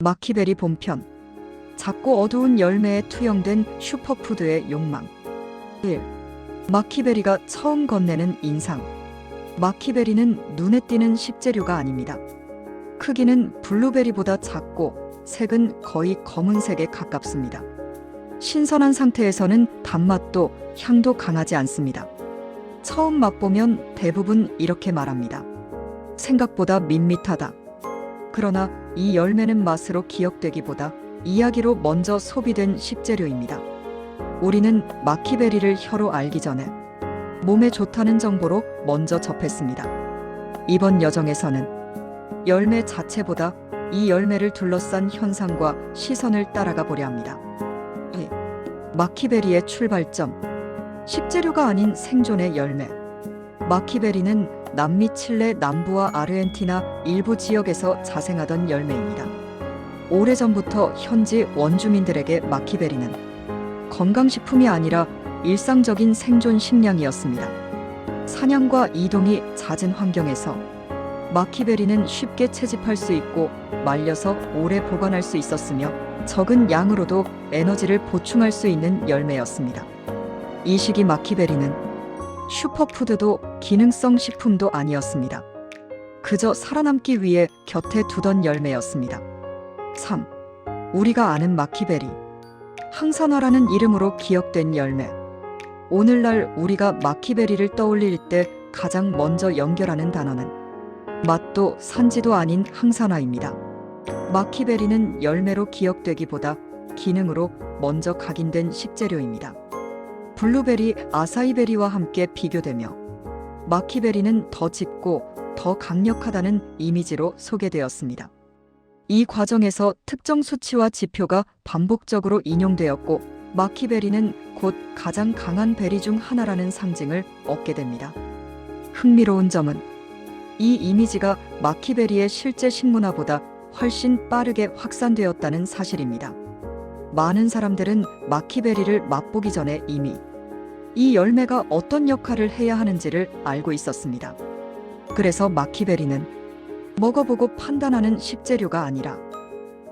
마키베리 본편. 작고 어두운 열매에 투영된 슈퍼푸드의 욕망. 1. 마키베리가 처음 건네는 인상. 마키베리는 눈에 띄는 식재료가 아닙니다. 크기는 블루베리보다 작고 색은 거의 검은색에 가깝습니다. 신선한 상태에서는 단맛도 향도 강하지 않습니다. 처음 맛보면 대부분 이렇게 말합니다. 생각보다 밋밋하다. 그러나 이 열매는 맛으로 기억되기보다 이야기로 먼저 소비된 식재료입니다. 우리는 마키베리를 혀로 알기 전에 몸에 좋다는 정보로 먼저 접했습니다. 이번 여정에서는 열매 자체보다 이 열매를 둘러싼 현상과 시선을 따라가 보려 합니다. 2. 마키베리의 출발점. 식재료가 아닌 생존의 열매. 마키베리는 남미 칠레 남부와 아르헨티나 일부 지역에서 자생하던 열매입니다. 오래전부터 현지 원주민들에게 마키베리는 건강식품이 아니라 일상적인 생존 식량이었습니다. 사냥과 이동이 잦은 환경에서 마키베리는 쉽게 채집할 수 있고 말려서 오래 보관할 수 있었으며 적은 양으로도 에너지를 보충할 수 있는 열매였습니다. 이 시기 마키베리는 슈퍼푸드도 기능성 식품도 아니었습니다. 그저 살아남기 위해 곁에 두던 열매였습니다. 3. 우리가 아는 마키베리. 항산화라는 이름으로 기억된 열매. 오늘날 우리가 마키베리를 떠올릴 때 가장 먼저 연결하는 단어는 맛도 산지도 아닌 항산화입니다. 마키베리는 열매로 기억되기보다 기능으로 먼저 각인된 식재료입니다. 블루베리, 아사이베리와 함께 비교되며 마키베리는 더 짙고 더 강력하다는 이미지로 소개되었습니다. 이 과정에서 특정 수치와 지표가 반복적으로 인용되었고 마키베리는 곧 가장 강한 베리 중 하나라는 상징을 얻게 됩니다. 흥미로운 점은 이 이미지가 마키베리의 실제 식문화보다 훨씬 빠르게 확산되었다는 사실입니다. 많은 사람들은 마키베리를 맛보기 전에 이미 이 열매가 어떤 역할을 해야 하는지를 알고 있었습니다. 그래서 마키베리는 먹어보고 판단하는 식재료가 아니라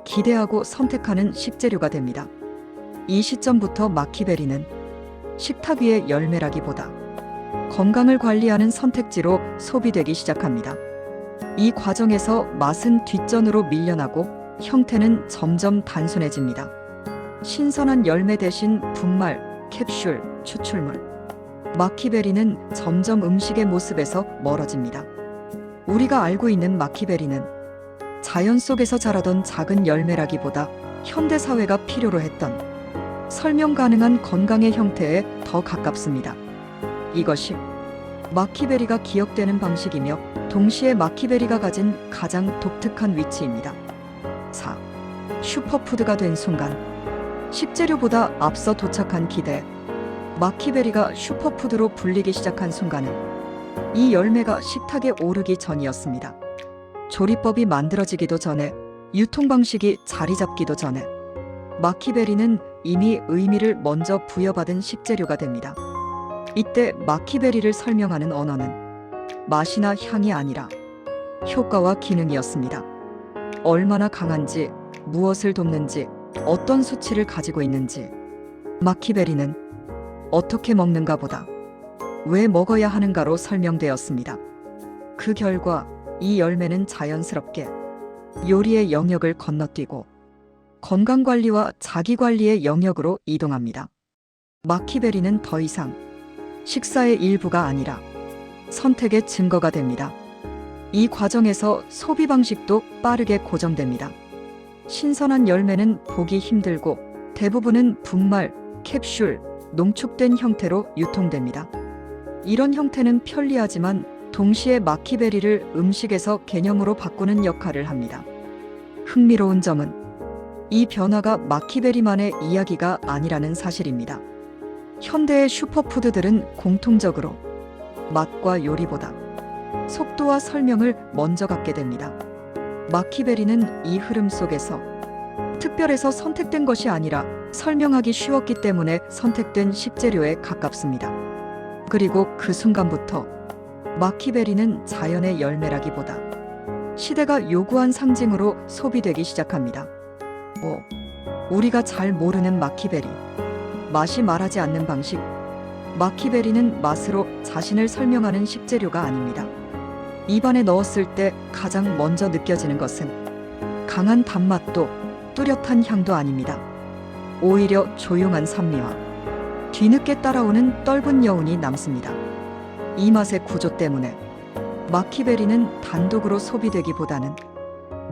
기대하고 선택하는 식재료가 됩니다. 이 시점부터 마키베리는 식탁 위의 열매라기보다 건강을 관리하는 선택지로 소비되기 시작합니다. 이 과정에서 맛은 뒷전으로 밀려나고 형태는 점점 단순해집니다. 신선한 열매 대신 분말, 캡슐, 추출물. 마키베리는 점점 음식의 모습에서 멀어집니다. 우리가 알고 있는 마키베리는 자연 속에서 자라던 작은 열매라기보다 현대 사회가 필요로 했던 설명 가능한 건강의 형태에 더 가깝습니다. 이것이 마키베리가 기억되는 방식이며 동시에 마키베리가 가진 가장 독특한 위치입니다. 4. 슈퍼푸드가 된 순간. 식재료보다 앞서 도착한 기대. 마키베리가 슈퍼푸드로 불리기 시작한 순간은 이 열매가 식탁에 오르기 전이었습니다. 조리법이 만들어지기도 전에, 유통방식이 자리 잡기도 전에 마키베리는 이미 의미를 먼저 부여받은 식재료가 됩니다. 이때 마키베리를 설명하는 언어는 맛이나 향이 아니라 효과와 기능이었습니다. 얼마나 강한지, 무엇을 돕는지, 어떤 수치를 가지고 있는지. 마키베리는 어떻게 먹는가 보다 왜 먹어야 하는가로 설명되었습니다. 그 결과 이 열매는 자연스럽게 요리의 영역을 건너뛰고 건강관리와 자기관리의 영역으로 이동합니다. 마키베리는 더 이상 식사의 일부가 아니라 선택의 증거가 됩니다. 이 과정에서 소비 방식도 빠르게 고정됩니다. 신선한 열매는 보기 힘들고 대부분은 분말, 캡슐, 농축된 형태로 유통됩니다. 이런 형태는 편리하지만 동시에 마키베리를 음식에서 개념으로 바꾸는 역할을 합니다. 흥미로운 점은 이 변화가 마키베리만의 이야기가 아니라는 사실입니다. 현대의 슈퍼푸드들은 공통적으로 맛과 요리보다 속도와 설명을 먼저 갖게 됩니다. 마키베리는 이 흐름 속에서 특별해서 선택된 것이 아니라 설명하기 쉬웠기 때문에 선택된 식재료에 가깝습니다. 그리고 그 순간부터 마키베리는 자연의 열매라기보다 시대가 요구한 상징으로 소비되기 시작합니다. 5. 우리가 잘 모르는 마키베리. 맛이 말하지 않는 방식. 마키베리는 맛으로 자신을 설명하는 식재료가 아닙니다. 입안에 넣었을 때 가장 먼저 느껴지는 것은 강한 단맛도 뚜렷한 향도 아닙니다. 오히려 조용한 산미와 뒤늦게 따라오는 떫은 여운이 남습니다. 이 맛의 구조 때문에 마키베리는 단독으로 소비되기보다는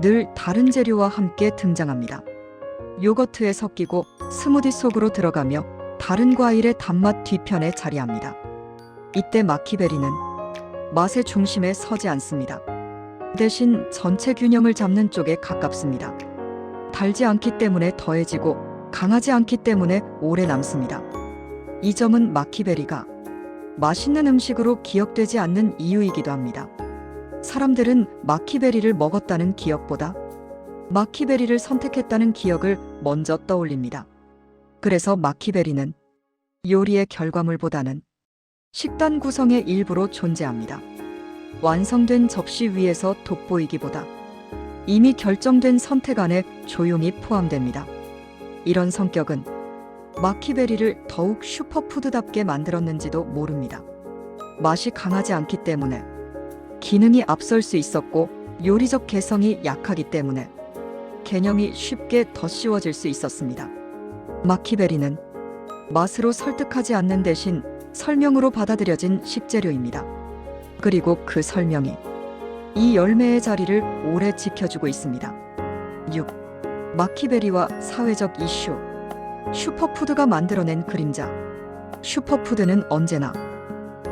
늘 다른 재료와 함께 등장합니다. 요거트에 섞이고 스무디 속으로 들어가며 다른 과일의 단맛 뒤편에 자리합니다. 이때 마키베리는 맛의 중심에 서지 않습니다. 대신 전체 균형을 잡는 쪽에 가깝습니다. 달지 않기 때문에 더해지고 강하지 않기 때문에 오래 남습니다. 이 점은 마키베리가 맛있는 음식으로 기억되지 않는 이유이기도 합니다. 사람들은 마키베리를 먹었다는 기억보다 마키베리를 선택했다는 기억을 먼저 떠올립니다. 그래서 마키베리는 요리의 결과물보다는 식단 구성의 일부로 존재합니다. 완성된 접시 위에서 돋보이기보다 이미 결정된 선택 안에 조용히 포함됩니다. 이런 성격은 마키베리를 더욱 슈퍼푸드답게 만들었는지도 모릅니다. 맛이 강하지 않기 때문에, 기능이 앞설 수 있었고 요리적 개성이 약하기 때문에 개념이 쉽게 덧씌워질 수 있었습니다. 마키베리는 맛으로 설득하지 않는 대신 설명으로 받아들여진 식재료입니다. 그리고 그 설명이 이 열매의 자리를 오래 지켜주고 있습니다. 6. 마키베리와 사회적 이슈. 슈퍼푸드가 만들어낸 그림자. 슈퍼푸드는 언제나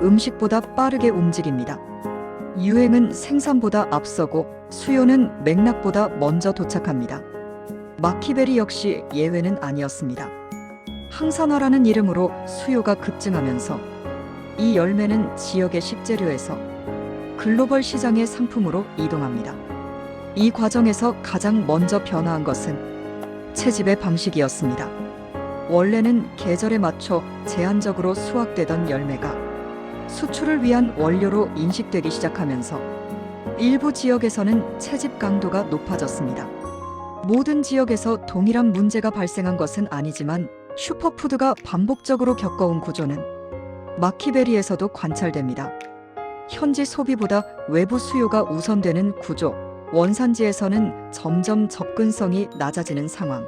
음식보다 빠르게 움직입니다. 유행은 생산보다 앞서고 수요는 맥락보다 먼저 도착합니다. 마키베리 역시 예외는 아니었습니다. 항산화라는 이름으로 수요가 급증하면서 이 열매는 지역의 식재료에서 글로벌 시장의 상품으로 이동합니다. 이 과정에서 가장 먼저 변화한 것은 채집의 방식이었습니다. 원래는 계절에 맞춰 제한적으로 수확되던 열매가 수출을 위한 원료로 인식되기 시작하면서 일부 지역에서는 채집 강도가 높아졌습니다. 모든 지역에서 동일한 문제가 발생한 것은 아니지만 슈퍼푸드가 반복적으로 겪어온 구조는 마키베리에서도 관찰됩니다. 현지 소비보다 외부 수요가 우선되는 구조, 원산지에서는 점점 접근성이 낮아지는 상황.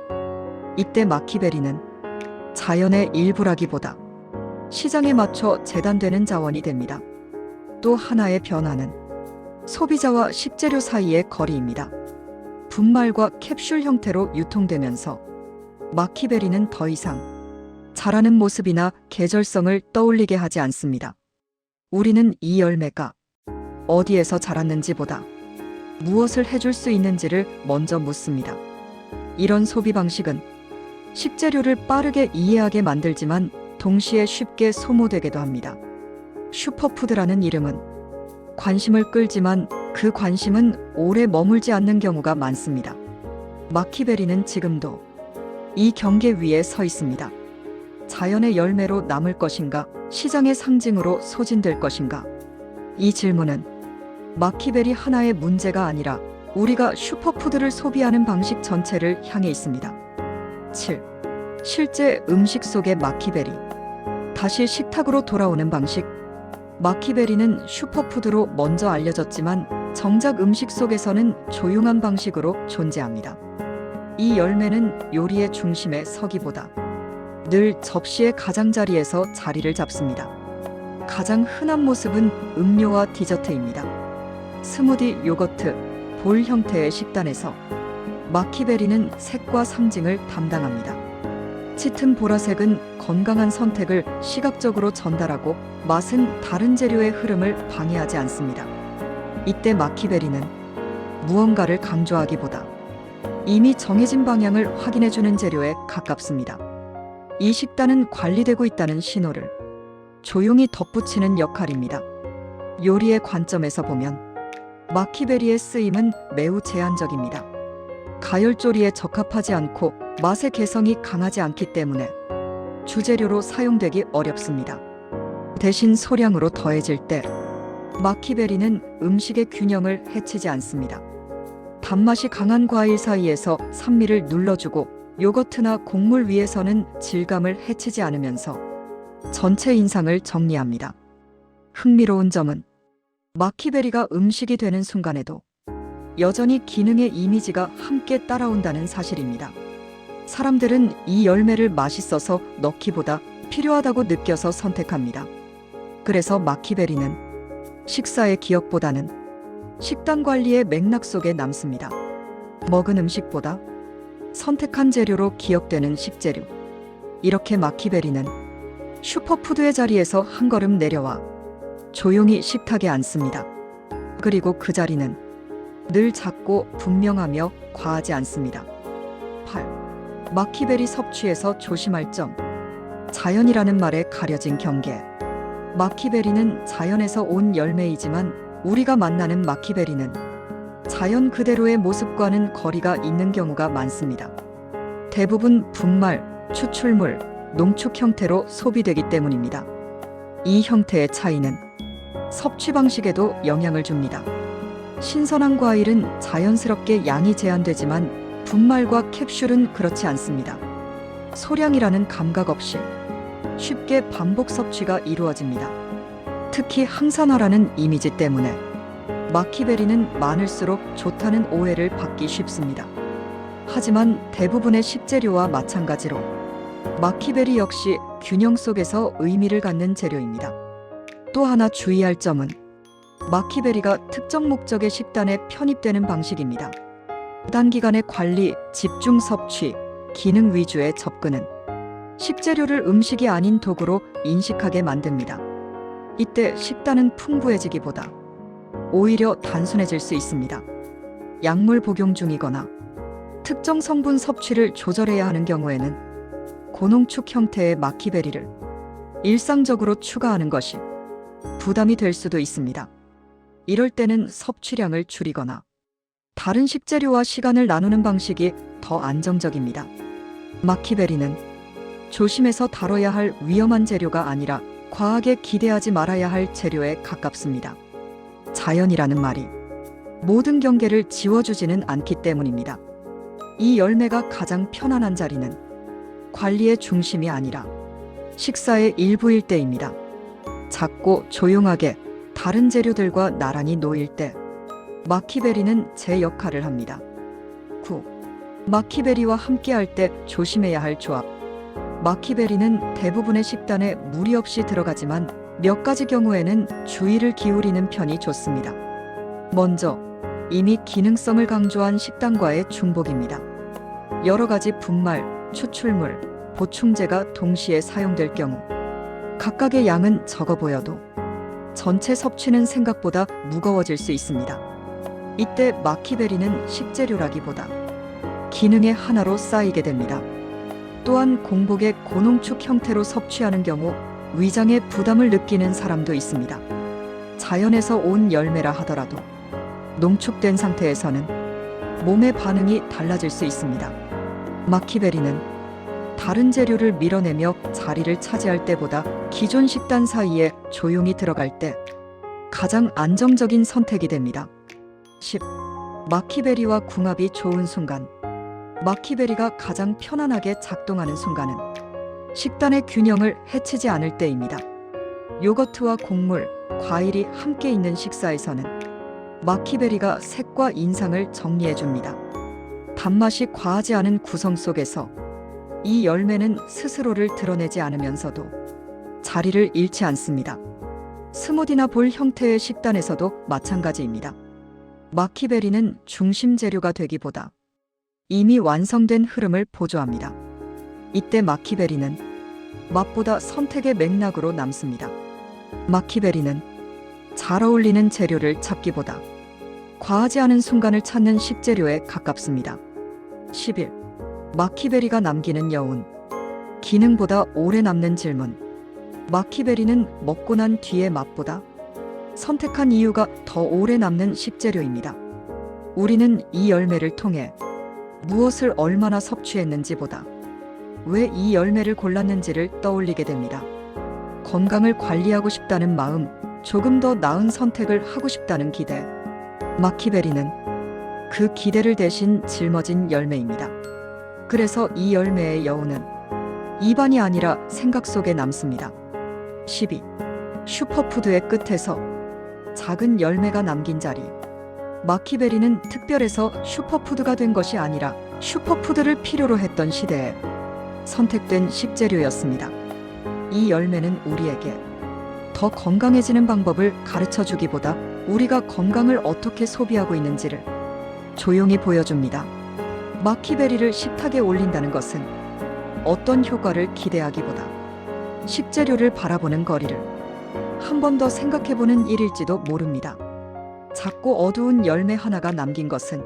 이때 마키베리는 자연의 일부라기보다 시장에 맞춰 재단되는 자원이 됩니다. 또 하나의 변화는 소비자와 식재료 사이의 거리입니다. 분말과 캡슐 형태로 유통되면서 마키베리는 더 이상 자라는 모습이나 계절성을 떠올리게 하지 않습니다. 우리는 이 열매가 어디에서 자랐는지보다 무엇을 해줄 수 있는지를 먼저 묻습니다. 이런 소비 방식은 식재료를 빠르게 이해하게 만들지만 동시에 쉽게 소모되게도 합니다. 슈퍼푸드라는 이름은 관심을 끌지만 그 관심은 오래 머물지 않는 경우가 많습니다. 마키베리는 지금도 이 경계 위에 서 있습니다. 자연의 열매로 남을 것인가, 시장의 상징으로 소진될 것인가? 이 질문은 마키베리 하나의 문제가 아니라 우리가 슈퍼푸드를 소비하는 방식 전체를 향해 있습니다. 7. 실제 음식 속의 마키베리. 다시 식탁으로 돌아오는 방식. 마키베리는 슈퍼푸드로 먼저 알려졌지만 정작 음식 속에서는 조용한 방식으로 존재합니다. 이 열매는 요리의 중심에 서기보다 늘 접시의 가장자리에서 자리를 잡습니다. 가장 흔한 모습은 음료와 디저트입니다. 스무디, 요거트, 볼 형태의 식단에서 마키베리는 색과 상징을 담당합니다. 짙은 보라색은 건강한 선택을 시각적으로 전달하고 맛은 다른 재료의 흐름을 방해하지 않습니다. 이때 마키베리는 무언가를 강조하기보다 이미 정해진 방향을 확인해주는 재료에 가깝습니다. 이 식단은 관리되고 있다는 신호를 조용히 덧붙이는 역할입니다. 요리의 관점에서 보면 마키베리의 쓰임은 매우 제한적입니다. 가열조리에 적합하지 않고 맛의 개성이 강하지 않기 때문에 주재료로 사용되기 어렵습니다. 대신 소량으로 더해질 때 마키베리는 음식의 균형을 해치지 않습니다. 단맛이 강한 과일 사이에서 산미를 눌러주고 요거트나 곡물 위에서는 질감을 해치지 않으면서 전체 인상을 정리합니다. 흥미로운 점은 마키베리가 음식이 되는 순간에도 여전히 기능의 이미지가 함께 따라온다는 사실입니다. 사람들은 이 열매를 맛있어서 넣기보다 필요하다고 느껴서 선택합니다. 그래서 마키베리는 식사의 기억보다는 식단 관리의 맥락 속에 남습니다. 먹은 음식보다 선택한 재료로 기억되는 식재료. 이렇게 마키베리는 슈퍼푸드의 자리에서 한 걸음 내려와 조용히 식탁에 앉습니다. 그리고 그 자리는 늘 작고 분명하며 과하지 않습니다. 8. 마키베리 섭취에서 조심할 점. 자연이라는 말에 가려진 경계. 마키베리는 자연에서 온 열매이지만 우리가 만나는 마키베리는 자연 그대로의 모습과는 거리가 있는 경우가 많습니다. 대부분 분말, 추출물, 농축 형태로 소비되기 때문입니다. 이 형태의 차이는 섭취 방식에도 영향을 줍니다. 신선한 과일은 자연스럽게 양이 제한되지만 분말과 캡슐은 그렇지 않습니다. 소량이라는 감각 없이 쉽게 반복 섭취가 이루어집니다. 특히 항산화라는 이미지 때문에 마키베리는 많을수록 좋다는 오해를 받기 쉽습니다. 하지만 대부분의 식재료와 마찬가지로 마키베리 역시 균형 속에서 의미를 갖는 재료입니다. 또 하나 주의할 점은 마키베리가 특정 목적의 식단에 편입되는 방식입니다. 단기간의 관리, 집중 섭취, 기능 위주의 접근은 식재료를 음식이 아닌 도구로 인식하게 만듭니다. 이때 식단은 풍부해지기보다 오히려 단순해질 수 있습니다. 약물 복용 중이거나 특정 성분 섭취를 조절해야 하는 경우에는 고농축 형태의 마키베리를 일상적으로 추가하는 것이 부담이 될 수도 있습니다. 이럴 때는 섭취량을 줄이거나 다른 식재료와 시간을 나누는 방식이 더 안정적입니다. 마키베리는 조심해서 다뤄야 할 위험한 재료가 아니라 과하게 기대하지 말아야 할 재료에 가깝습니다. 자연이라는 말이 모든 경계를 지워주지는 않기 때문입니다. 이 열매가 가장 편안한 자리는 관리의 중심이 아니라 식사의 일부일 때입니다. 작고 조용하게 다른 재료들과 나란히 놓일 때 마키베리는 제 역할을 합니다. 9. 마키베리와 함께할 때 조심해야 할 조합. 마키베리는 대부분의 식단에 무리 없이 들어가지만 몇 가지 경우에는 주의를 기울이는 편이 좋습니다. 먼저 이미 기능성을 강조한 식단과의 중복입니다. 여러 가지 분말, 추출물, 보충제가 동시에 사용될 경우 각각의 양은 적어 보여도 전체 섭취는 생각보다 무거워질 수 있습니다. 이때 마키베리는 식재료라기보다 기능의 하나로 쌓이게 됩니다. 또한 공복에 고농축 형태로 섭취하는 경우 위장에 부담을 느끼는 사람도 있습니다. 자연에서 온 열매라 하더라도 농축된 상태에서는 몸의 반응이 달라질 수 있습니다. 마키베리는 다른 재료를 밀어내며 자리를 차지할 때보다 기존 식단 사이에 조용히 들어갈 때 가장 안정적인 선택이 됩니다. 10. 마키베리와 궁합이 좋은 순간. 마키베리가 가장 편안하게 작동하는 순간은 식단의 균형을 해치지 않을 때입니다. 요거트와 곡물, 과일이 함께 있는 식사에서는 마키베리가 색과 인상을 정리해줍니다. 단맛이 과하지 않은 구성 속에서 이 열매는 스스로를 드러내지 않으면서도 자리를 잃지 않습니다. 스무디나 볼 형태의 식단에서도 마찬가지입니다. 마키베리는 중심 재료가 되기보다 이미 완성된 흐름을 보조합니다. 이때 마키베리는 맛보다 선택의 맥락으로 남습니다. 마키베리는 잘 어울리는 재료를 찾기보다 과하지 않은 순간을 찾는 식재료에 가깝습니다. 11. 마키베리가 남기는 여운. 기능보다 오래 남는 질문. 마키베리는 먹고 난 뒤의 맛보다 선택한 이유가 더 오래 남는 식재료입니다. 우리는 이 열매를 통해 무엇을 얼마나 섭취했는지보다 왜 이 열매를 골랐는지를 떠올리게 됩니다. 건강을 관리하고 싶다는 마음, 조금 더 나은 선택을 하고 싶다는 기대. 마키베리는 그 기대를 대신 짊어진 열매입니다. 그래서 이 열매의 여운은 입안이 아니라 생각 속에 남습니다. 12. 슈퍼푸드의 끝에서 작은 열매가 남긴 자리. 마키베리는 특별해서 슈퍼푸드가 된 것이 아니라 슈퍼푸드를 필요로 했던 시대에 선택된 식재료였습니다. 이 열매는 우리에게 더 건강해지는 방법을 가르쳐 주기보다 우리가 건강을 어떻게 소비하고 있는지를 조용히 보여줍니다. 마키베리를 식탁에 올린다는 것은 어떤 효과를 기대하기보다 식재료를 바라보는 거리를 한 번 더 생각해보는 일일지도 모릅니다. 작고 어두운 열매 하나가 남긴 것은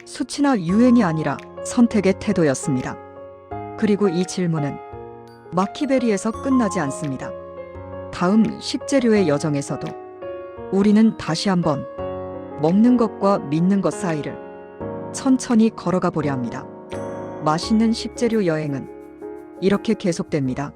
수치나 유행이 아니라 선택의 태도였습니다. 그리고 이 질문은 마키베리에서 끝나지 않습니다. 다음 식재료의 여정에서도 우리는 다시 한번 먹는 것과 믿는 것 사이를 천천히 걸어가 보려 합니다. 맛있는 식재료 여행은 이렇게 계속됩니다.